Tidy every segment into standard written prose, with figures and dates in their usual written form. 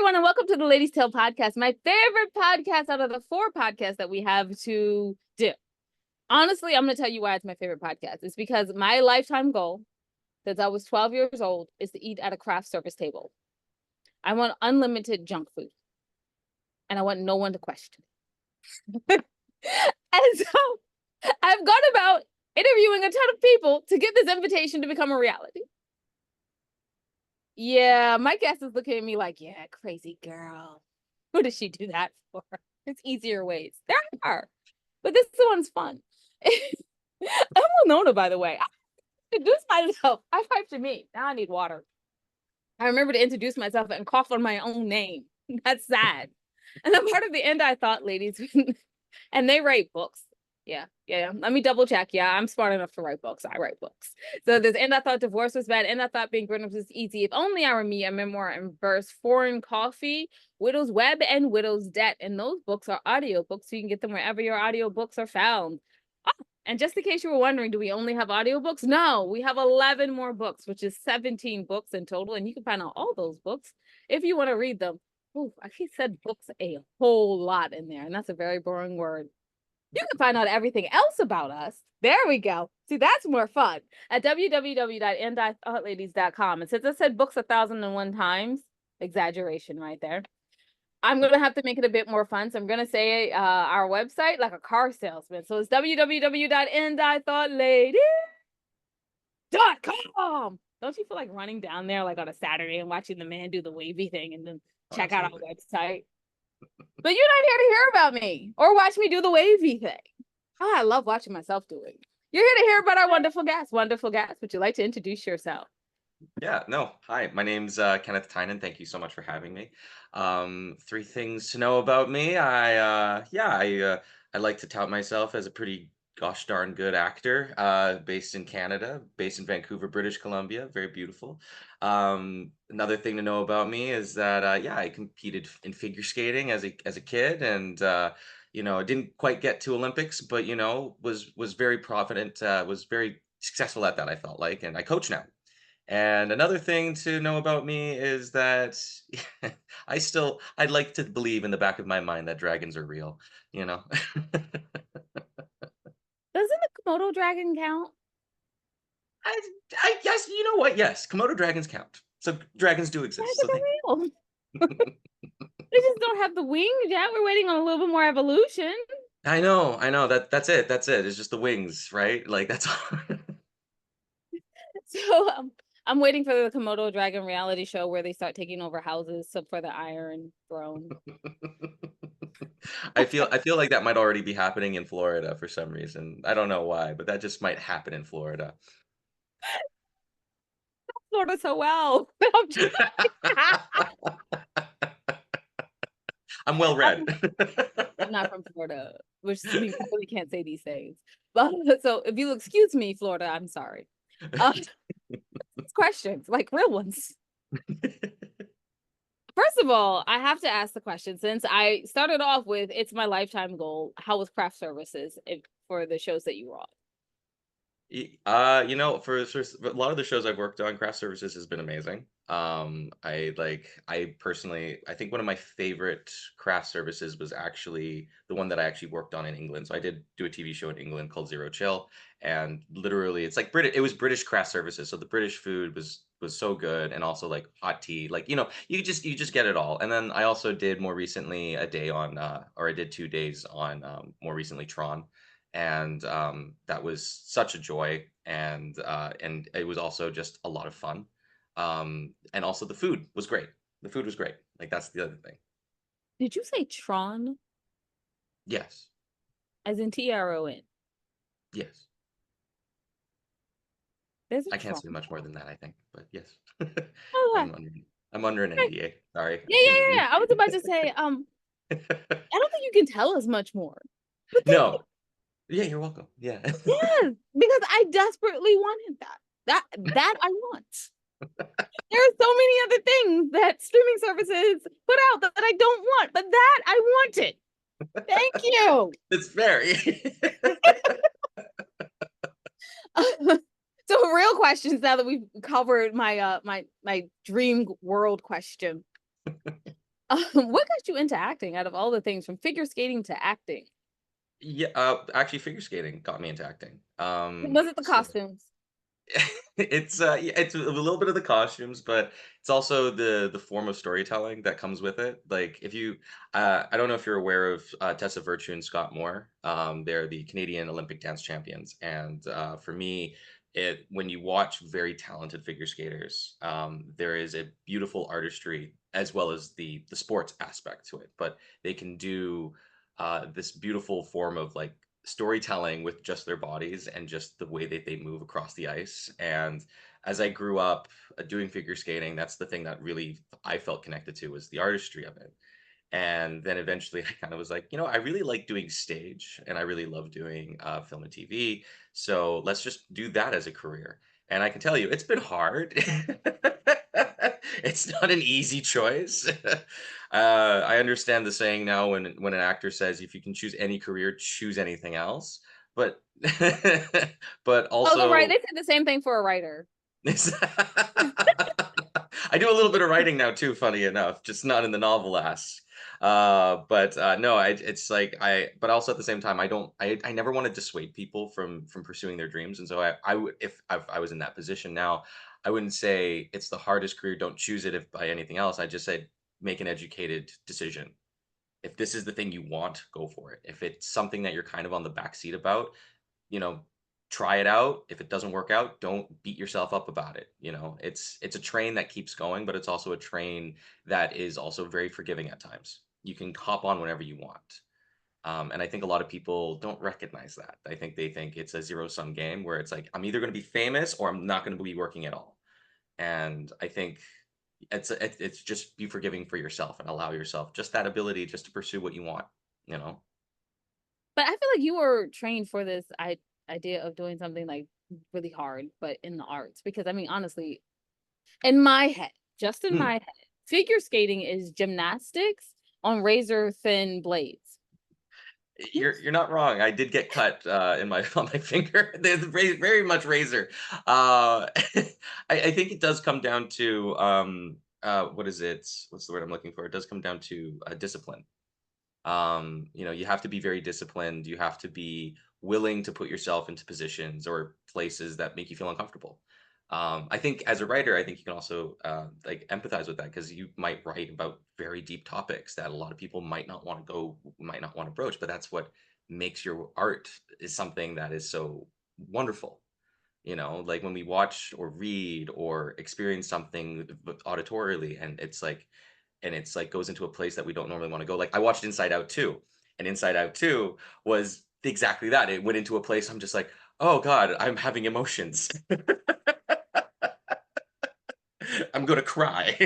everyone, and welcome to the Ladies Tale podcast, my favorite podcast out of the 4 podcasts that we have to do. Honestly, I'm going to tell you why it's my favorite podcast. It's because my lifetime goal, since I was 12 years old, is to eat at a craft service table. I want unlimited junk food, and I want no one to question it. And so I've gone about interviewing a ton of people to get this invitation to become a reality. Yeah, my guest is looking at me like, yeah, crazy girl. What does she do that for? It's easier ways. There are. But this one's fun. I'm Winona, by the way. I introduced myself. High five to me. Now I need water. I remember to introduce myself and cough on my own name. That's sad. And I'm part of the End I Thought ladies. And they write books. Yeah. Let me double check. Yeah, I'm smart enough to write books. I write books. So there's And I Thought Divorce Was Bad. And I Thought Being Grown Up Was Easy. If Only I Were Me, a memoir and verse, Foreign Coffee, Widow's Web, and Widow's Debt. And those books are audiobooks, so you can get them wherever your audiobooks are found. Oh, and just in case you were wondering, do we only have audiobooks? No, we have 11 more books, which is 17 books in total. And you can find out all those books if you want to read them. Oh, I said books a whole lot in there, and that's a very boring word. You can find out everything else about us. There we go. See, that's more fun at www.andithoughladies.com. And since I said books 1,001 times, exaggeration right there, I'm going to have to make it a bit more fun. So I'm going to say our website like a car salesman. So it's www.andithoughladies.com. Don't you feel like running down there like on a Saturday and watching the man do the wavy thing and then check out our website? But you're not here to hear about me or watch me do the wavy thing. Oh, I love watching myself do it. You're here to hear about our wonderful guest. Wonderful guest. Would you like to introduce yourself? Yeah, no. Hi, my name's Kenneth Tynan. Thank you so much for having me. 3 things to know about me. I like to tout myself as a pretty gosh darn good actor. Based in Canada, based in Vancouver, British Columbia. Very beautiful. Another thing to know about me is that I competed in figure skating as a kid, and I didn't quite get to Olympics, but was very prominent. Was very successful at that. I felt like, and I coach now. And another thing to know about me is that I'd like to believe in the back of my mind that dragons are real, you know. Doesn't the Komodo dragon count? I, yes, you know what? Yes, Komodo dragons count. So dragons do exist. So Dragons thank are real. They just don't have the wings yet. We're waiting on a little bit more evolution. you. I know. That's it. That's it. It's just the wings, right? Like that's all. So I'm waiting for the Komodo dragon reality show where they start taking over houses for the Iron Throne. I feel like that might already be happening in Florida for some reason. I don't know why, but that just might happen in Florida. Florida so well. I'm just I'm well read. I'm not from Florida, which means I really can't say these things. But so if you'll excuse me, Florida, I'm sorry. Questions, like real ones. First of all, I have to ask the question since I started off with it's my lifetime goal. How was craft services for the shows that you were on? For a lot of the shows I've worked on, craft services has been amazing. I personally, I think one of my favorite craft services was actually the one that I actually worked on in England. So I did do a TV show in England called Zero Chill, and literally, it's like It was British craft services, so the British food was so good, and also like hot tea, like you just get it all. And then I also did more recently a day on, or I did 2 days on, more recently Tron, and that was such a joy, and it was also just a lot of fun, and also the food was great. The food was great. Like that's the other thing. Did you say Tron Yes, as in Tron? yes. There's a I can't say Tron. much more than that, I think, but yes. Oh, I'm under an okay. NDA. Sorry, I shouldn't have Yeah. I was about to say, I don't think you can tell us much more. But thank you. No. Yeah, you're welcome. Yeah. Yes, because I desperately wanted that. That I want. There are so many other things that streaming services put out that I don't want, but that I wanted. Thank you. It's very. So real questions now that we've covered my my dream world question. What got you into acting out of all the things from figure skating to acting? Yeah, actually, figure skating got me into acting. Was it the So costumes? it's yeah, it's a little bit of the costumes, but it's also the form of storytelling that comes with it. Like if you, I don't know if you're aware of Tessa Virtue and Scott Moore. They're the Canadian Olympic dance champions, and for me, it when you watch very talented figure skaters, there is a beautiful artistry as well as the sports aspect to it. But they can do this beautiful form of like storytelling with just their bodies and just the way that they move across the ice. And as I grew up doing figure skating, that's the thing that really I felt connected to was the artistry of it. And then eventually I kind of was like, I really like doing stage and I really love doing film and TV. So let's just do that as a career. And I can tell you, it's been hard. It's not an easy choice. I understand the saying now when an actor says, if you can choose any career, choose anything else. But but Oh, the right. also They said the same thing for a writer. I do a little bit of writing now too, funny enough, just not in the novel ass. But no, it's like but also at the same time, I never want to dissuade people from pursuing their dreams. And so I would, if I was in that position now, I wouldn't say it's the hardest career, don't choose it if by anything else. I just said, make an educated decision. If this is the thing you want, go for it. If it's something that you're kind of on the back seat about, you know, try it out. If it doesn't work out, don't beat yourself up about it. It's a train that keeps going, but it's also a train that is also very forgiving at times. You can hop on whenever you want. And I think a lot of people don't recognize that. I think they think it's a zero-sum game where it's like, I'm either going to be famous or I'm not going to be working at all. And I think it's just be forgiving for yourself and allow yourself just that ability just to pursue what you want, you know? But I feel like you were trained for this idea of doing something like really hard, but in the arts. Because I mean, honestly, in my head, just in Hmm. my head, figure skating is gymnastics on razor thin blades. You're not wrong. I did get cut in my on my finger. There's very much razor. I think it does come down to what is it? What's the word I'm looking for? It does come down to discipline. You have to be very disciplined. You have to be willing to put yourself into positions or places that make you feel uncomfortable. I think as a writer, I think you can also like empathize with that because you might write about very deep topics that a lot of people might not want to broach, but that's what makes your art is something that is so wonderful. Like when we watch or read or experience something auditorily, and it's like goes into a place that we don't normally want to go. Like I watched Inside Out 2, and Inside Out 2 was exactly that. It went into a place I'm just like, oh God, I'm having emotions. I'm gonna cry.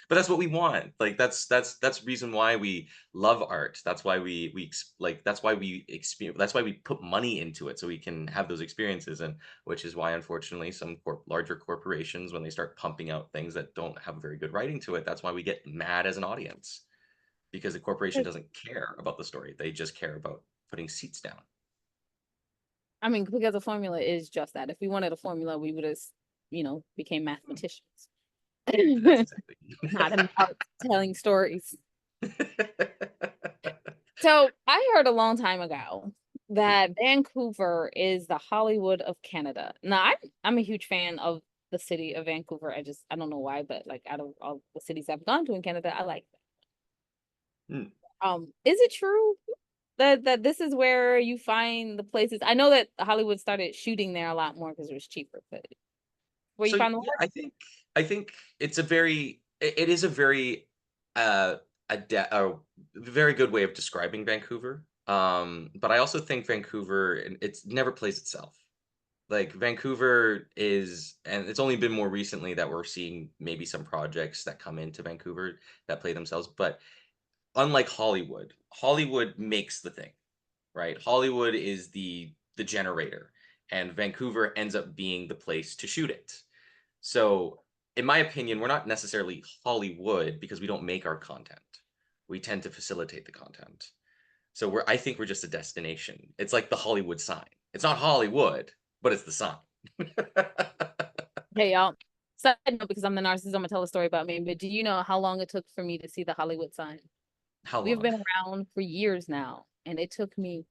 But that's what we want. Like that's reason why we love art. That's why that's why we experience, that's why we put money into it so we can have those experiences. And which is why unfortunately some larger corporations, when they start pumping out things that don't have very good writing to it, that's why we get mad as an audience, because the corporation doesn't care about the story. They just care about putting seats down. I mean, because the formula is just that. If we wanted a formula, we would have, became mathematicians. That's exactly. Not in art telling stories. So I heard a long time ago that Vancouver is the Hollywood of Canada. Now I'm a huge fan of the city of Vancouver. I don't know why, but like out of all the cities I've gone to in Canada, I like Hmm. that. Is it true that this is where you find the places? I know that Hollywood started shooting there a lot more because it was cheaper, but where you So find the yeah, work? I think it is a very a very good way of describing Vancouver. But I also think Vancouver, and it's never plays itself. Like Vancouver is, and it's only been more recently that we're seeing maybe some projects that come into Vancouver that play themselves. But unlike Hollywood, Hollywood makes the thing, right? Hollywood is the generator, and Vancouver ends up being the place to shoot it. So, in my opinion, we're not necessarily Hollywood because we don't make our content. We tend to facilitate the content. So I think we're just a destination. It's like the Hollywood sign. It's not Hollywood, but it's the sign. Hey y'all. Side note, because I'm the narcissist, I'm gonna tell a story about me. But do you know how long it took for me to see the Hollywood sign? How We've long? been around for years now, and it took me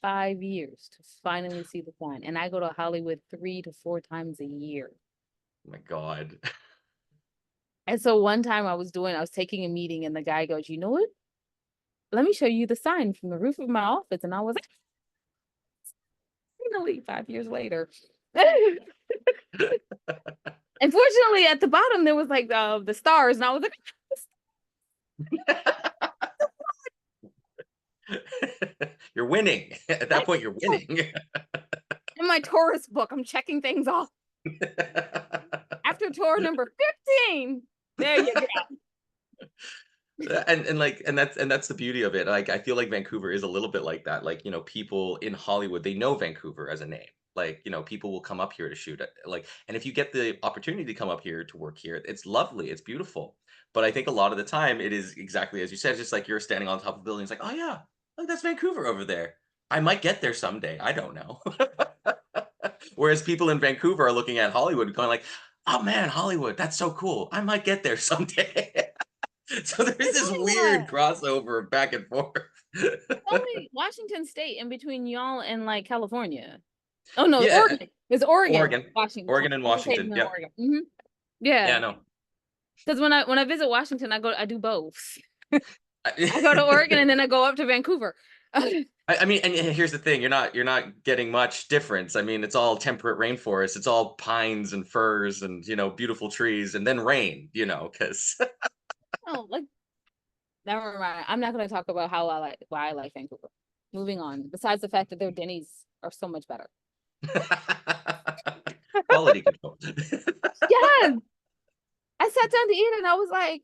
5 years to finally see the sign. And I go to Hollywood 3 to 4 times a year. Oh my God. And so one time I was taking a meeting, and the guy goes, "You know what? Let me show you the sign from the roof of my office." And I was like, finally, 5 years later. Unfortunately, at the bottom there was like the stars, and I was like, You're winning. At that point, you're winning. in my tourist book, I'm checking things off. After tour number 15, there you go. And that's the beauty of it. Like I feel like Vancouver is a little bit like that. Like, people in Hollywood, they know Vancouver as a name. Like, people will come up here to shoot it. Like, and if you get the opportunity to come up here to work here, it's lovely, it's beautiful. But I think a lot of the time it is exactly as you said, it's just like you're standing on top of a building. It's like, oh yeah, look, that's Vancouver over there. I might get there someday. I don't know. Whereas people in Vancouver are looking at Hollywood going like, oh man, Hollywood, that's so cool. I might get there someday. So there's It's this only weird what? crossover back and forth. Only Washington State in between y'all and like California. Oh no, Yeah, Oregon. It's Oregon, Oregon. Washington. Oregon and Washington State Washington, and then yep. Oregon. Yeah, Yeah, no. because when I visit Washington, I do both. I go to Oregon I and then I go up to Vancouver. I mean, and here's the thing, you're not getting much difference. I mean, it's all temperate rainforest, it's all pines and firs and, beautiful trees and then rain, 'cause Oh, like never mind. I'm not going to talk about how I like why I like Vancouver. Moving on. Besides the fact that their Denny's are so much better. quality control. Yes, I sat down to eat and I was like,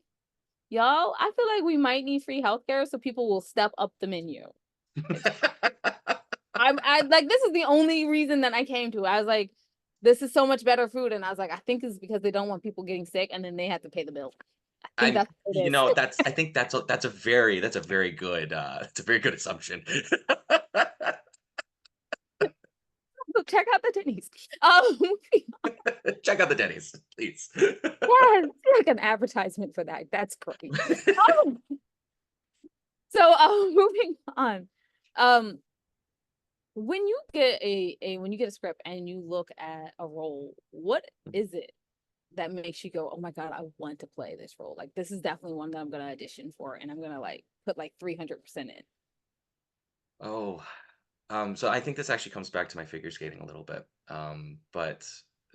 y'all, I feel like we might need free healthcare so people will step up the menu. Like, I like this is the only reason that I came to. I was like, this is so much better food, and I was like, I think it's because they don't want people getting sick, and then they have to pay the bill. I think I'm that's what it is. I think that's a very good assumption. So check out the Denny's. Check out the Denny's, please. Yes, like an advertisement for that. That's great. Um, so moving on. Um, when you get when you get a script and you look at a role, what is it that makes you go, oh my God, I want to play this role? Like this is definitely one that I'm gonna audition for and I'm gonna like put like 300% in. Oh, so I think this actually comes back to my figure skating a little bit. But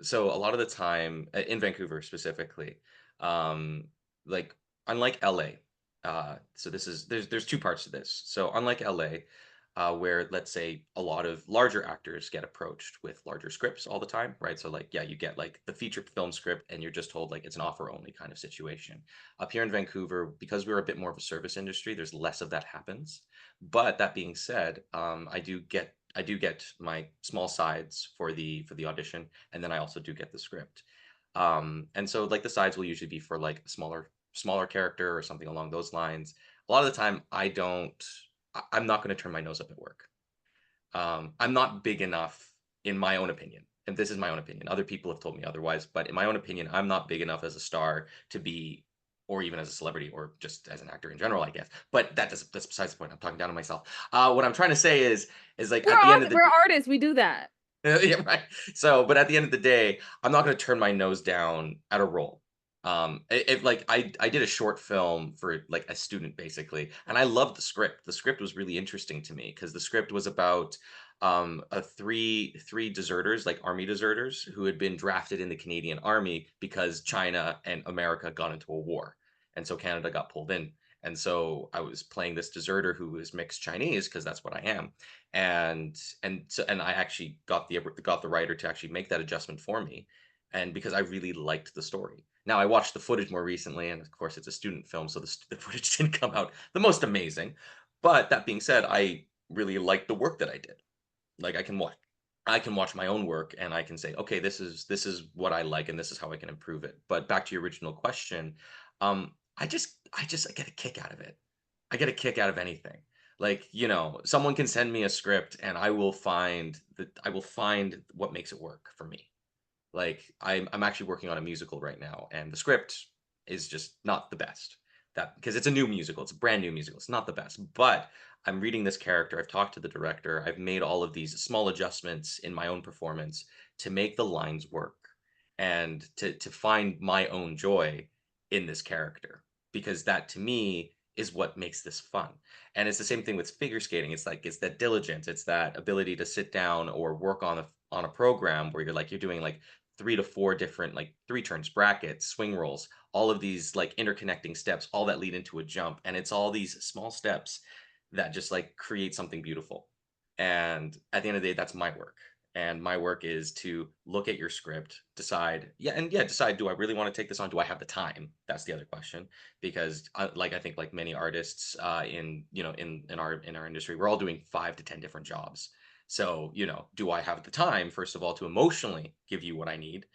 so a lot of the time in Vancouver specifically, um, like unlike LA, so there's two parts to this. So unlike LA, where let's say a lot of larger actors get approached with larger scripts all the time, right? So like yeah, you get like the feature film script and you're just told like it's an offer only kind of situation. Up here in Vancouver, because we're a bit more of a service industry, there's less of that happens. But that being said, I do get my small sides for the audition, and then I also do get the script. And so like the sides will usually be for like a smaller character or something along those lines. A lot of the time, I'm not going to turn my nose up at work. I'm not big enough, in my own opinion, and this is my own opinion. Other people have told me otherwise, but in my own opinion, I'm not big enough as a star to be, or even as a celebrity, or just as an actor in general, I guess. But that's besides the point. I'm talking down to myself. What I'm trying to say is like at the end of the We're artists, we do that. yeah, right. So, but at the end of the day, I'm not going to turn my nose down at a role. If like I did a short film for like a student basically, and I loved the script. The script was really interesting to me because the script was about three deserters, like army deserters, who had been drafted in the Canadian Army because China and America got into a war, and so Canada got pulled in. And so I was playing this deserter who was mixed Chinese because that's what I am, and I actually got the writer to actually make that adjustment for me, and because I really liked the story. Now I watched the footage more recently, and of course it's a student film, so the footage didn't come out the most amazing. But that being said, I really liked the work that I did. Like I can watch my own work and I can say, okay, this is what I like and this is how I can improve it. But back to your original question, I get a kick out of it. I get a kick out of anything. Like, someone can send me a script and I will find what makes it work for me. Like I'm actually working on a musical right now, and the script is just not the best. That because it's a new musical, it's a brand new musical. It's not the best, but I'm reading this character. I've talked to the director. I've made all of these small adjustments in my own performance to make the lines work and to find my own joy in this character because that to me is what makes this fun. And it's the same thing with figure skating. It's like it's that diligence, it's that ability to sit down or work on a program where you're doing like 3 to 4 different, like, 3 turns, brackets, swing rolls, all of these, like, interconnecting steps, all that lead into a jump, and it's all these small steps that just, like, create something beautiful. And at the end of the day, that's my work, and my work is to look at your script, decide decide, "Do I really wanna take this on? Do I have the time?" That's the other question, because, I think like many artists, in, in our industry, we're all doing 5 to 10 different jobs. So, do I have the time, first of all, to emotionally give you what I need?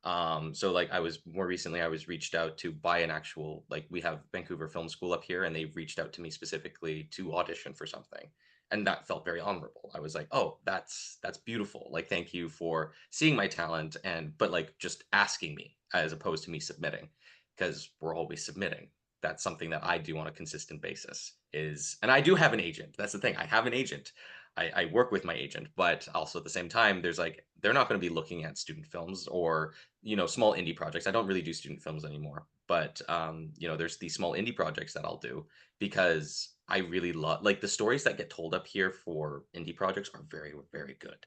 So like I was reached out to by an actual, like we have Vancouver Film School up here, and they reached out to me specifically to audition for something. And that felt very honorable. I was like, oh, that's beautiful. Like, thank you for seeing my talent but like just asking me as opposed to me submitting. Because we're always submitting. That's something that I do on a consistent basis. And I do have an agent. That's the thing. I have an agent. I work with my agent, but also at the same time, there's like they're not going to be looking at student films or small indie projects. I don't really do student films anymore, but there's these small indie projects that I'll do because I really love like the stories that get told up here for indie projects are very very good.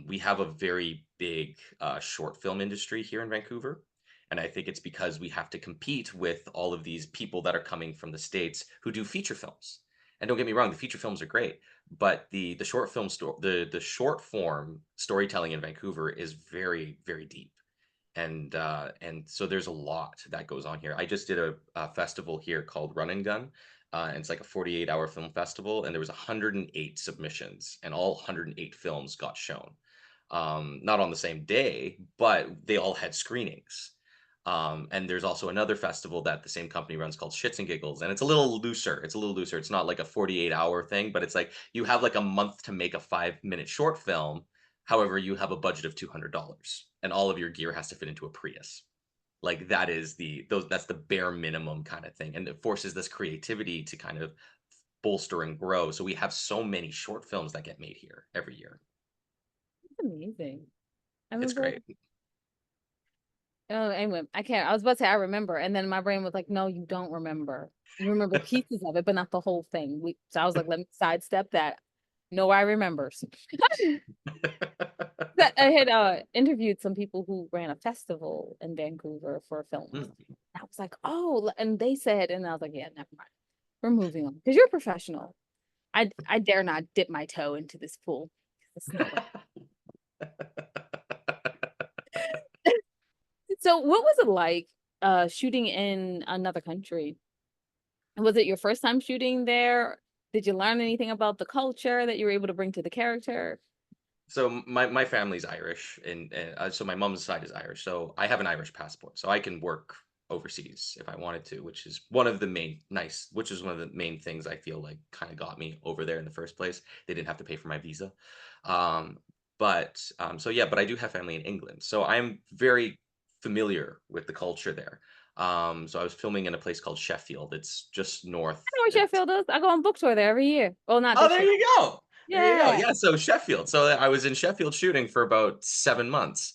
We have a very big short film industry here in Vancouver. And I think it's because we have to compete with all of these people that are coming from the States who do feature films. And don't get me wrong, the feature films are great, but the short film the short form storytelling in Vancouver is very, very deep. And so there's a lot that goes on here. I just did a festival here called Run and Gun, and it's like a 48-hour film festival, and there was 108 submissions, and all 108 films got shown. Not on the same day, but they all had screenings. And there's also another festival that the same company runs called Shits and Giggles, and it's a little looser. It's a little looser. It's not like a 48-hour thing, but it's like you have like a month to make a 5-minute short film. However, you have a budget of $200, and all of your gear has to fit into a Prius. Like that is that's the bare minimum kind of thing, and it forces this creativity to kind of bolster and grow. So we have so many short films that get made here every year. It's amazing. I It's remember. great. Oh, anyway, I can't. I was about to say I remember, and then my brain was like, "No, you don't remember. You remember pieces of it, but not the whole thing." So I was like, "Let me sidestep that." No, I remembers. That I had interviewed some people who ran a festival in Vancouver for films. Mm. I was like, "Oh," and they said, and I was like, "Yeah, never mind. We're moving on because you're a professional. I dare not dip my toe into this pool. It's not what." So, what was it like shooting in another country? Was it your first time shooting there? Did you learn anything about the culture that you were able to bring to the character? So my family's Irish, and so my mom's side is Irish. So I have an Irish passport, so I can work overseas if I wanted to, which is one of the main things I feel like kind of got me over there in the first place. They didn't have to pay for my visa. Um, so yeah, but I do have family in England, so I'm very familiar with the culture there. So I was filming in a place called Sheffield. It's just north. I know where Sheffield is. I go on book tour there every year. Well, not Oh, this there year. you go. There you go. Yeah. Yeah, so Sheffield. So I was in Sheffield shooting for about 7 months,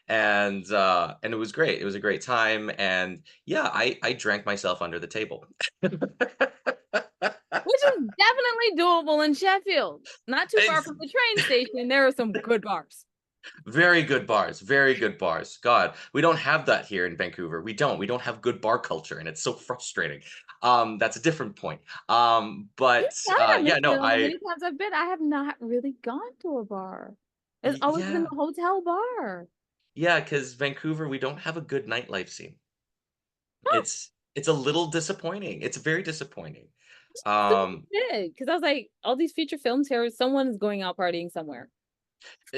and it was great. It was a great time, and yeah, I drank myself under the table. Which is definitely doable in Sheffield. Not too far It's from the train station. There are some good bars. very good bars, very good bars. God, we don't have that here in Vancouver. We don't have good bar culture, and it's so frustrating. That's a different point. You But said I yeah, missed no, it the many times I've been. I have not really gone to a bar. It's always been yeah, the hotel bar. yeah, because Vancouver, we don't have a good nightlife scene. Huh, It's a little disappointing. It's very disappointing. super Um, big. Because I was like, all these feature films here, someone is going out partying somewhere.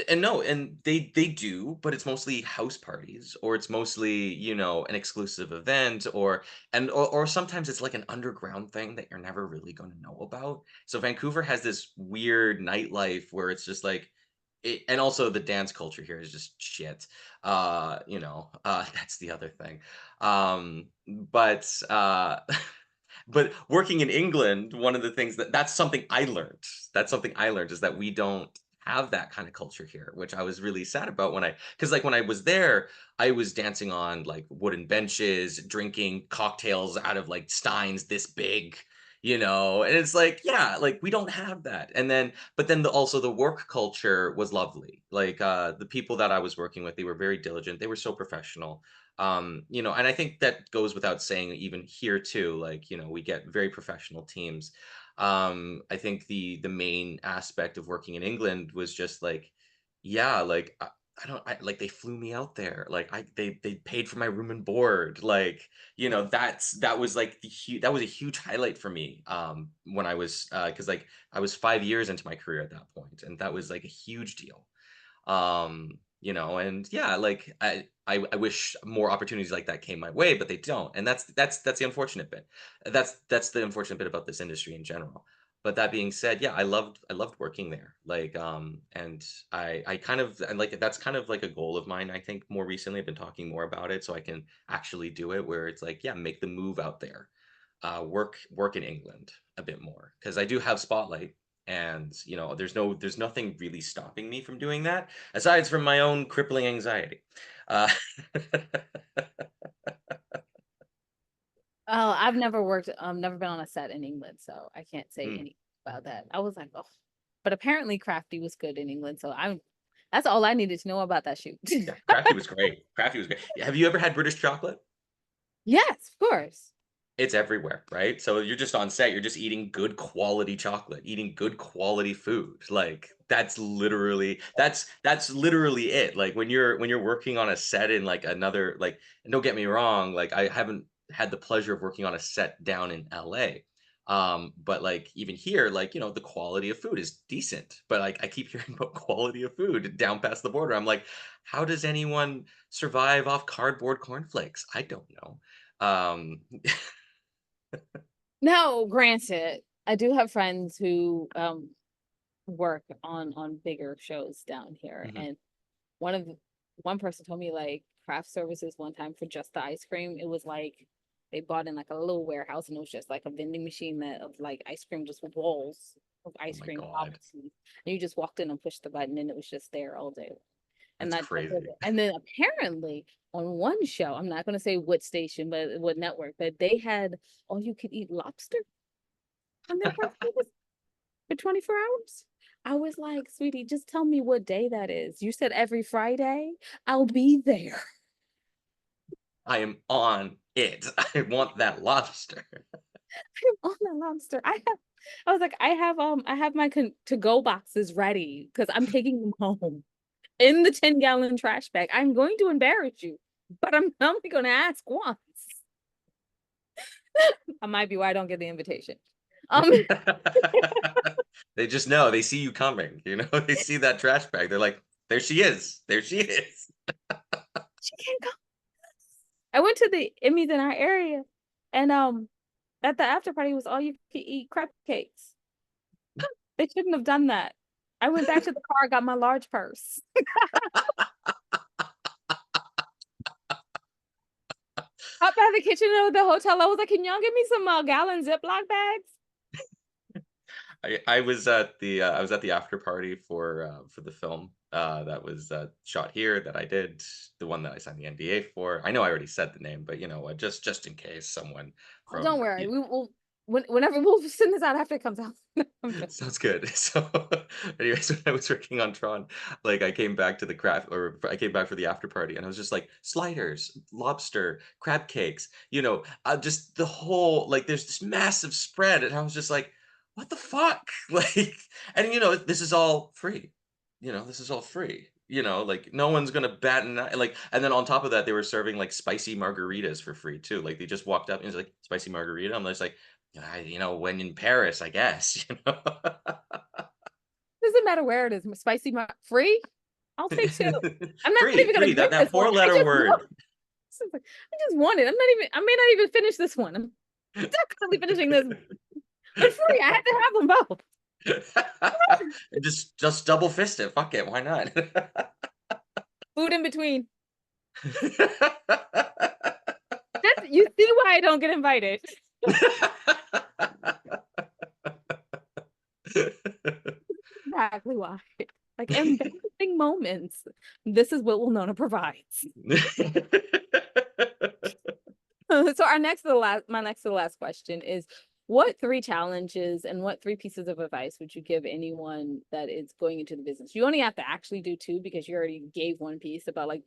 and no, and they do, but it's mostly house parties, or it's mostly, an exclusive event, or sometimes it's like an underground thing that you're never really gonna know about. So Vancouver has this weird nightlife where it's just like and also the dance culture here is just shit. That's the other thing. But but working in England, one of the things that's something I learned. That's something I learned is that we don't have that kind of culture here, which I was really sad about because like when I was there, I was dancing on like wooden benches, drinking cocktails out of like steins this big, and it's like, yeah, like we don't have that. But then also the work culture was lovely. Like the people that I was working with, they were very diligent. They were so professional. And I think that goes without saying even here too, like, we get very professional teams. I think the main aspect of working in England was just like, yeah, like I don't I, like they flew me out there. Like they paid for my room and board. Like, that was like that was a huge highlight for me. When I was because like I was 5 years into my career at that point, and that was like a huge deal. And yeah, like I wish more opportunities like that came my way, but they don't. And that's the unfortunate bit. That's the unfortunate bit about this industry in general. But that being said, yeah, I loved working there. Like and I kind of and like that's kind of like a goal of mine. I think more recently I've been talking more about it so I can actually do it where it's like, yeah, make the move out there. Work in England a bit more because I do have Spotlight, and there's nothing really stopping me from doing that aside from my own crippling anxiety. Uh, Oh, I've never been on a set in England, so I can't say mm, anything about that. I was like, oh, but apparently Crafty was good in England, so that's all I needed to know about that shoot. yeah, Crafty was great. Crafty was great. Have you ever had British chocolate? Yes, of course. It's everywhere, right? So you're just on set, you're just eating good quality chocolate, eating good quality food. Like that's literally it. Like when you're working on a set in like another like and don't get me wrong, like I haven't had the pleasure of working on a set down in LA. But like even here, like the quality of food is decent. But like I keep hearing about quality of food down past the border. I'm like, how does anyone survive off cardboard cornflakes? I don't know. Um Now, granted, I do have friends who work on bigger shows down here, Mhm. and one of the, one person told me like craft services one time for just the ice cream. It was like they bought in like a little warehouse, and it was just like a vending machine that of like ice cream, just walls of Oh ice my cream, god, obviously. And you just walked in and pushed the button, and it was just there all day. And that's that was crazy. it. And then apparently on one show, I'm not gonna say what station, but what network, but they had all you could eat lobster on their craft service for 24 hours. I was like, sweetie, just tell me what day that is. You said every Friday. I'll be there. I am on it. I want that lobster. I'm on that lobster. I was like, I have my to go boxes ready because I'm taking them home in the 10-gallon trash bag. I'm going to embarrass you, but I'm only going to ask once. I might be why I don't get the invitation. Um, They just know, they see you coming, they see that trash bag. They're like, "There she is. There she is." she can't go. I went to the Emmys in our area, and at the after party was all you could eat crab cakes. They shouldn't have done that. I went back to the car, got my large purse. Up by the kitchen of the hotel, I was like, "Can y'all give me some gallon Ziploc bags?" I was at the after party for the film, that was, shot here that I did, the one that I signed the NDA for. I know I already said the name, but you know what, just in case someone Oh, don't from worry. yeah. We will whenever we'll send this out after it comes out. I'm joking. Sounds good. So, anyways, when I was working on Tron, like I came back for the after party, and I was just like sliders, lobster, crab cakes, just the whole like there's this massive spread, and I was just like, what the fuck, like, and this is all free, this is all free. Like no one's gonna bat an eye. Like, and then on top of that, they were serving like spicy margaritas for free too. Like they just walked up and it's like spicy margarita. I'm just like, when in Paris, I guess, Doesn't matter where it is. Spicy free? I'll take two. I'm not Free, even gonna free, that drink this that one. I four-letter just love word. I just want it. I may not even finish this one. I'm definitely finishing this. But free. I had to have them both. Just double fist it. Fuck it. Why not? Food in between. That's you see why I don't get invited. Exactly why. Like embarrassing moments. This is what Winona provides. So our next to the last, my next to the last question is, what three challenges and what three pieces of advice would you give anyone that is going into the business? You only have to actually do two because you already gave one piece about like,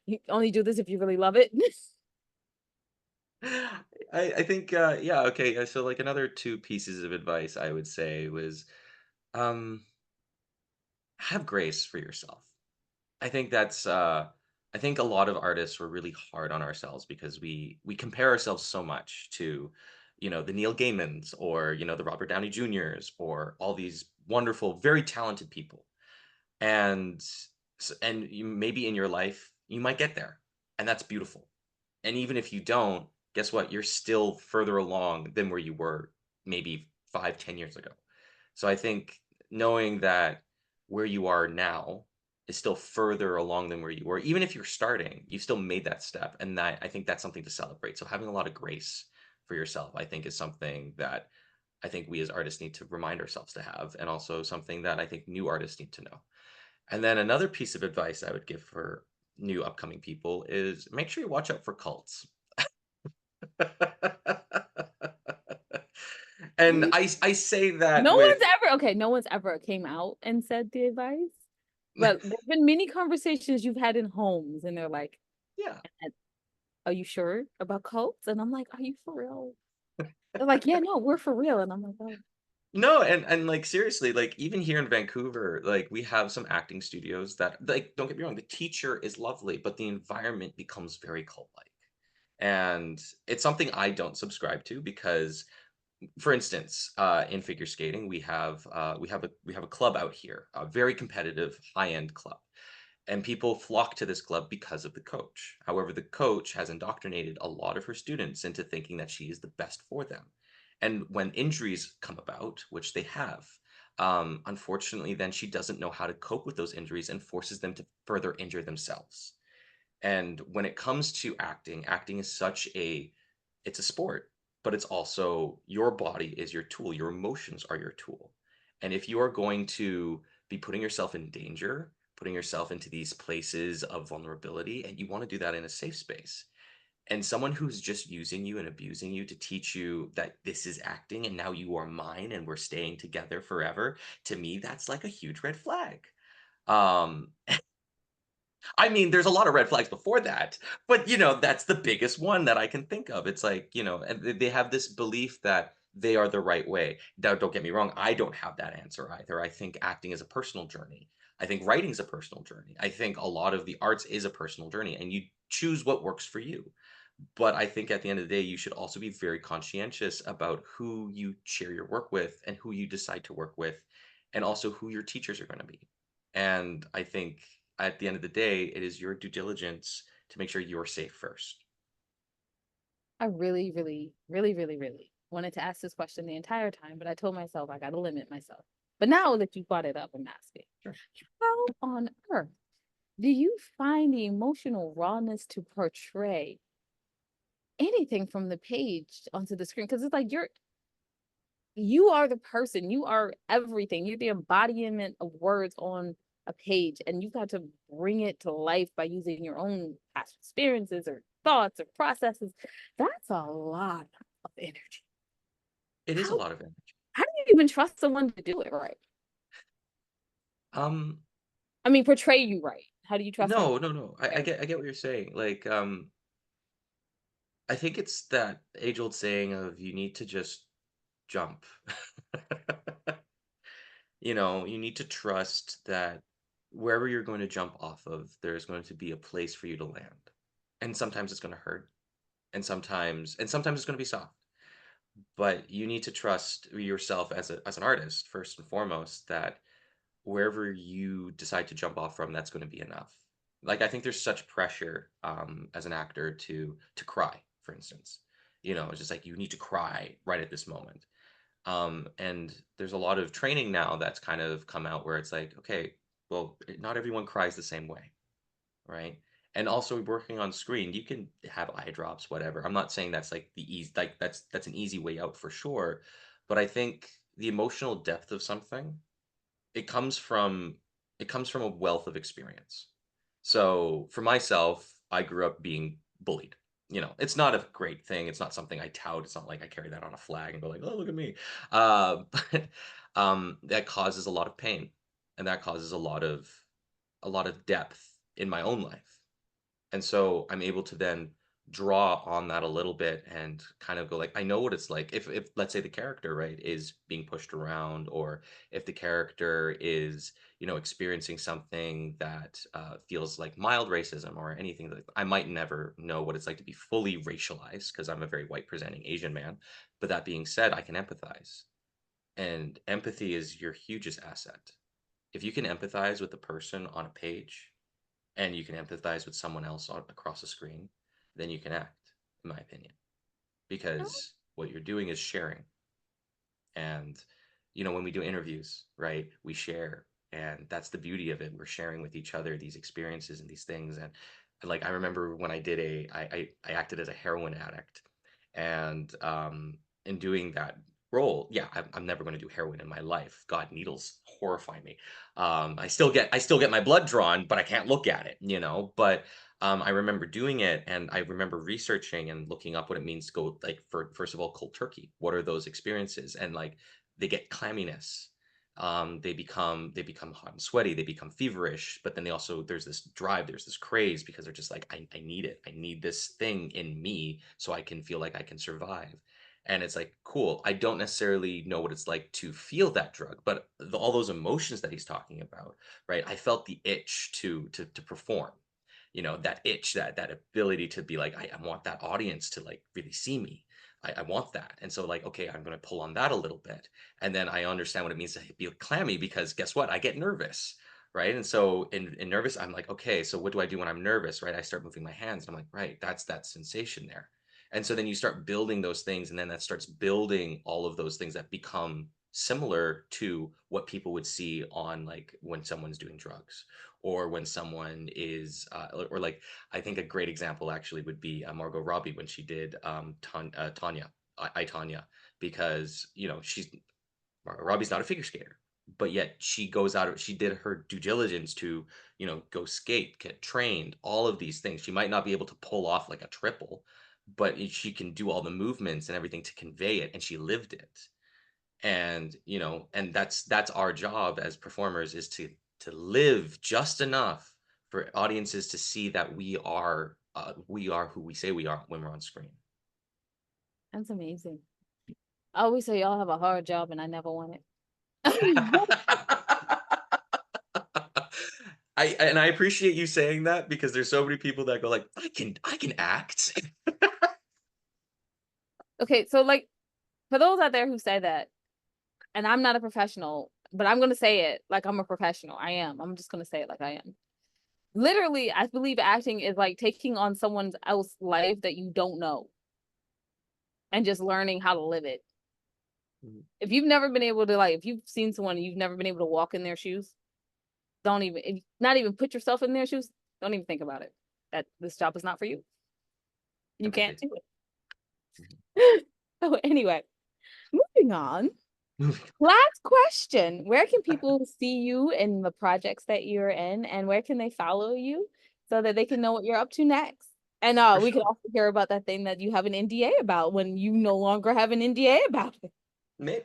you only do this if you really love it. I think yeah, okay. So like another two pieces of advice I would say was um have grace for yourself. I think that's I think a lot of artists were really hard on ourselves because we compare ourselves so much to, the Neil Gaimans or, the Robert Downey Juniors or all these wonderful, very talented people. And and you, maybe in your life you might get there, and that's beautiful. And even if you don't, guess what? You're still further along than where you were maybe 5, 10 years ago. So I think knowing that where you are now is still further along than where you were, even if you're starting, you still made that step. And that I think that's something to celebrate. So having a lot of grace for yourself, I think, is something that I think we as artists need to remind ourselves to have, and also something that I think new artists need to know. And then another piece of advice I would give for new upcoming people is make sure you watch out for cults. And I say that No one's with ever okay. No one's ever came out and said the advice, but there's been many conversations you've had in homes, and they're like, yeah. "Are you sure about cults?" And I'm like, "Are you for real?" They're like, "Yeah, no, we're for real." And I'm like, "Oh, No, and like seriously, like even here in Vancouver, like we have some acting studios that, like, don't get me wrong, the teacher is lovely, but the environment becomes very cult-like. And it's something I don't subscribe to because, for instance, in figure skating, we have a club out here, a very competitive, high-end club, and people flock to this club because of the coach. However, the coach has indoctrinated a lot of her students into thinking that she is the best for them. And when injuries come about, which they have, unfortunately, then she doesn't know how to cope with those injuries and forces them to further injure themselves. And when it comes to acting, acting is such a it's a sport, but it's also your body is your tool, your emotions are your tool. And if you are going to be putting yourself in danger, putting yourself into these places of vulnerability, and you want to do that in a safe space. And someone who's just using you and abusing you to teach you that this is acting and now you are mine and we're staying together forever, to me, that's like a huge red flag. Um, I mean, there's a lot of red flags before that, but, that's the biggest one that I can think of. It's like, and they have this belief that they are the right way. Now, don't get me wrong, I don't have that answer either. I think acting is a personal journey. I think writing is a personal journey. I think a lot of the arts is a personal journey, and you choose what works for you. But I think at the end of the day, you should also be very conscientious about who you share your work with and who you decide to work with, and also who your teachers are going to be. And I think at the end of the day, it is your due diligence to make sure you're safe first. I really, really, really, really, really wanted to ask this question the entire time, but I told myself I got to limit myself. But now that you brought it up, I'm asking, Sure. how on earth do you find the emotional rawness to portray anything from the page onto the screen? Because it's like you are the person, you are everything. You're the embodiment of words on a page, and you've got to bring it to life by using your own past experiences or thoughts or processes. That's a lot of energy. It is a How lot of energy. how do you even trust someone to do it right? Um, I mean, portray you right. How do you trust someone? no, no, no. I get what you're saying. Like, I think it's that age-old saying of you need to just jump. You need to trust that wherever you're going to jump off of, there's going to be a place for you to land. And sometimes it's going to hurt, and sometimes it's going to be soft. But you need to trust yourself as an artist first and foremost, that wherever you decide to jump off from, that's going to be enough. Like I think there's such pressure as an actor to cry, for instance. It's just like you need to cry right at this moment. And there's a lot of training now that's kind of come out where it's like, okay, well, not everyone cries the same way, right? And also working on screen, you can have eye drops, whatever. I'm not saying that's like the easy, like that's an easy way out for sure, but I think the emotional depth of something, it comes from it comes from a wealth of experience. So for myself, I grew up being bullied. It's not a great thing. It's not something I tout. It's not like I carry that on a flag and go like, "Oh, look at me." But that causes a lot of pain, and that causes a lot of depth in my own life. And so I'm able to then draw on that a little bit and kind of go like, I know what it's like if let's say the character, right, is being pushed around, or if the character is, experiencing something that feels like mild racism or anything. Like, I might never know what it's like to be fully racialized because I'm a very white presenting Asian man. But that being said, I can empathize. And empathy is your hugest asset. If you can empathize with the person on a page, and you can empathize with someone else across the screen, then you can act, in my opinion, because what you're doing is sharing. And, when we do interviews, right, we share. And that's the beauty of it. We're sharing with each other these experiences and these things. And like, I remember when I acted as a heroin addict. And in doing that role, yeah, I'm never going to do heroin in my life. God, needles horrify me. I still get my blood drawn, but I can't look at it. But I remember doing it, and I remember researching and looking up what it means to go, like, for first of all, cold turkey. What are those experiences? And like, they get clamminess. They become hot and sweaty. They become feverish. But then there's this drive, there's this craze, because they're just like, I need it. I need this thing in me so I can feel like I can survive. And it's like, cool. I don't necessarily know what it's like to feel that drug, but all those emotions that he's talking about, right? I felt the itch to perform, that itch, that ability to be like, I want that audience to like really see me. I want that. And so like, okay, I'm going to pull on that a little bit. And then I understand what it means to be clammy, because guess what? I get nervous. Right. And so in nervous, I'm like, okay, so what do I do when I'm nervous? Right. I start moving my hands, and I'm like, right, that's that sensation there. And so then you start building those things, and then that starts building all of those things that become similar to what people would see on, like, when someone's doing drugs, or when someone is or like, I think a great example actually would be Margot Robbie when she did Tanya, I Tanya, because she's Margot Robbie's not a figure skater, but yet she did her due diligence to go skate, get trained, all of these things. She might not be able to pull off like a triple, but she can do all the movements and everything to convey it, and she lived it. And that's our job as performers, is to live just enough for audiences to see that we are who we say we are when we're on screen. That's amazing. I always say y'all have a hard job and I never want it. I appreciate you saying that, because there's so many people that go like, I can act. Okay, so like for those out there who say that, and I'm not a professional, but I'm gonna say it like I'm a professional. I am. I'm just gonna say it like I am. Literally, I believe acting is like taking on someone else's life that you don't know and just learning how to live it. Mhm. If you've never been able to, like, if you've seen someone and you've never been able to walk in their shoes, don't even, not even put yourself in their shoes, don't even think about it. That this job is not for you. You can't Empathy. do Mhm. it. So anyway, moving on. Last question. Where can people see you in the projects that you're in, and where can they follow you so that they can know what you're up to next? And For we can sure. also hear about that thing that you have an NDA about when you no longer have an NDA about it. May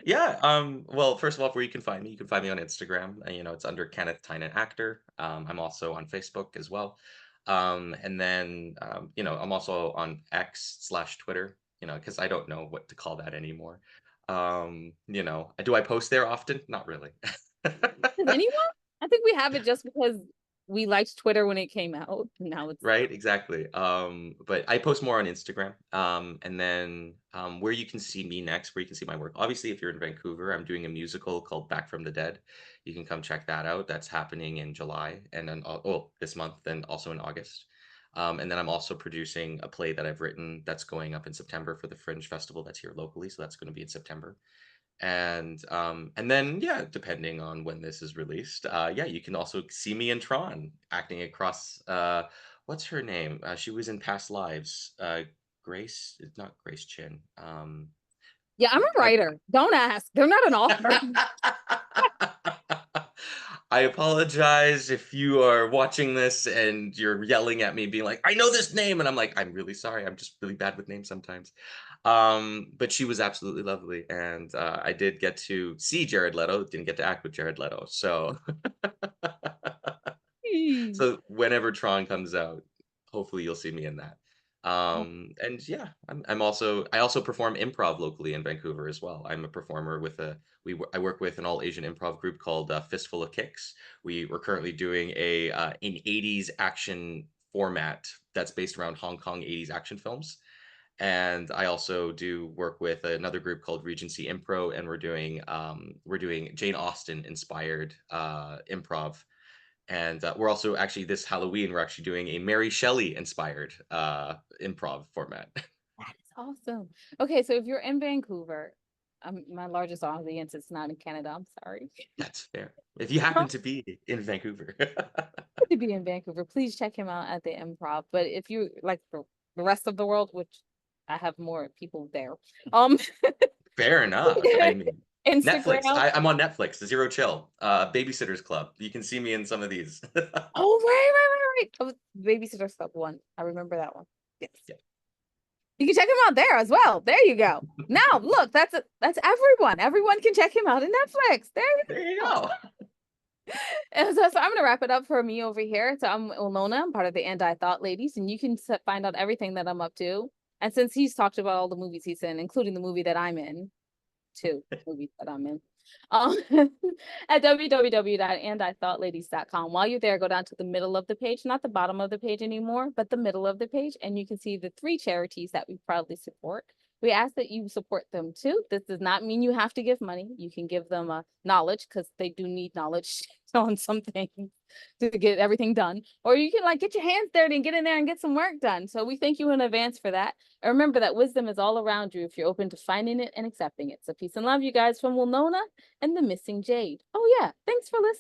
Yeah, well, first of all, where you can find me on Instagram. It's under Kenneth Tynan Actor. I'm also on Facebook as well. And then, I'm also on X/Twitter, because I don't know what to call that anymore. Do I post there often? Not really. Does anyone? I think we have it just because we liked Twitter when it came out. Now it's Right, exactly. But I post more on Instagram. And then where you can see me next, where you can see my work. Obviously, if you're in Vancouver, I'm doing a musical called Back from the Dead. You can come check that out. That's happening in July, and then this month, and also in August. And then I'm also producing a play that I've written that's going up in September for the Fringe Festival that's here locally. So that's going to be in September. And then yeah, depending on when this is released, yeah, you can also see me in Tron acting across what's her name? She was in past lives. Grace, it's not Grace Chin. Yeah, I'm a writer. Don't ask. They're not an author. I apologize if you are watching this and you're yelling at me, being like, "I know this name," and I'm like, "I'm really sorry. I'm just really bad with names sometimes." But she was absolutely lovely, and I did get to see Jared Leto. Didn't get to act with Jared Leto, so so whenever Tron comes out, hopefully you'll see me in that. And yeah, I also perform improv locally in Vancouver as well. I'm a performer with I work with an all Asian improv group called Fistful of Kicks. We're currently doing an 80s action format that's based around Hong Kong 80s action films. And I also do work with another group called Regency Impro, and we're doing Jane Austen inspired improv. And we're also actually this Halloween, we're actually doing a Mary Shelley inspired improv format. That is awesome. Okay, so if you're in Vancouver, my largest audience is not in Canada. I'm sorry. That's fair. If you happen to be in Vancouver. To be in Vancouver, please check him out at the Improv. But if you like the rest of the world, which I have more people there, um, Fair enough. I mean, Netflix. Instagram. I'm on Netflix, The Zero Chill, Babysitter's Club. You can see me in some of these. Oh, right. Oh, Babysitter Club one. I remember that one. Yes. Yeah. You can check him out there as well. There you go. Now, look, that's everyone. Everyone can check him out in Netflix. There you There you go. go. And so I'm gonna wrap it up for me over here. So I'm Ilona. I'm part of the Anti-Thought Ladies, and you can find out everything that I'm up to. And since he's talked about all the movies he's in, including the movie that I'm in, two movies that I'm in, um, at www.andithoughtLadies.com. While you're there, go down to the middle of the page, not the bottom of the page anymore, but the middle of the page, and you can see the 3 charities that we proudly support. We ask that you support them too. This does not mean you have to give money. You can give them knowledge, because they do need knowledge on some things to get everything done. Or you can get your hands dirty and get in there and get some work done. So we thank you in advance for that. And remember that wisdom is all around you if you're open to finding it and accepting it. So peace and love, you guys, from Winona and the Missing Jade. Oh yeah, thanks for listening.